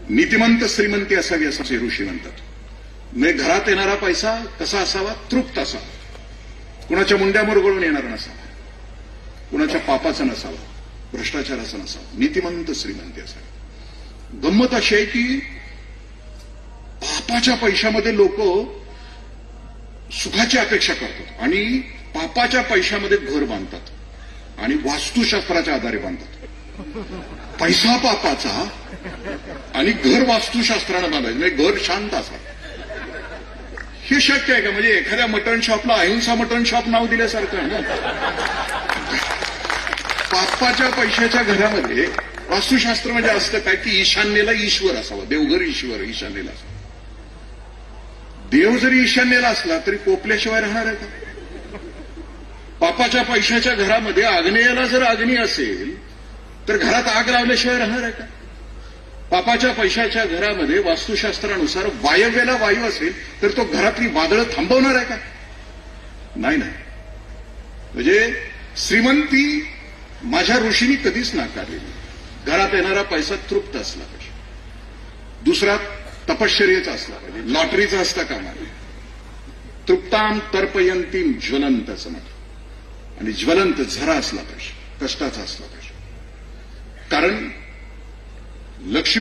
नीतिमंत श्रीमंती असावी असे ऋषी म्हणतात. म्हणजे घरात येणारा पैसा कसा असावा? तृप्त असावा, कुणाच्या मुंड्या मुरगळून येणार नसावा, कुणाच्या पापाचा नसावा, भ्रष्टाचाराचा नसावा, नीतिमंत श्रीमंती असावी. गंमत अशी आहे की पापाच्या पैशामध्ये लोक सुखाची अपेक्षा करतात आणि पापाच्या पैशामध्ये घर बांधतात आणि वास्तुशास्त्राच्या आधारे बांधतात. पैसा पापाचा आणि घर वास्तुशास्त्रानं बांधायचं, म्हणजे घर शांत असावं. हे शक्य आहे का? म्हणजे एखाद्या मटण शॉपला अहिंसा मटण शॉप नाव दिल्यासारखं आहे ना. पापाच्या पैशाच्या घरामध्ये वास्तुशास्त्र म्हणजे असतं काय की ईशान्येला ईश्वर असावा, देवघर ईश्वर ईशान्येला असावा. देव जरी ईशान्येला असला तरी कोपल्याशिवाय राहणार आहे का? पापाच्या पैशाच्या घरामध्ये आग्नेयाला जर अग्नी असेल तर घरात आग लावल्याशिवाय राहणार आहे का? पापाच्या पैशाच्या घरामध्ये वास्तुशास्त्रानुसार वायव्याला वायू असेल तर तो घरातली वादळं थांबवणार आहे का? नाही. म्हणजे श्रीमंती माझ्या ऋषींनी कधीच नाकारलेली. घरात येणारा पैसा तृप्त असला पाहिजे. दुसरा तपश्चर्येचा असला पाहिजे, लॉटरीचा असता कामा नये. तृप्ताम तर्पयंतीम ज्वलंत असं म्हणतात. आणि ज्वलंत झरा असला पाहिजे, कष्टाचा असला पाहिजे. कारण लक्ष्मी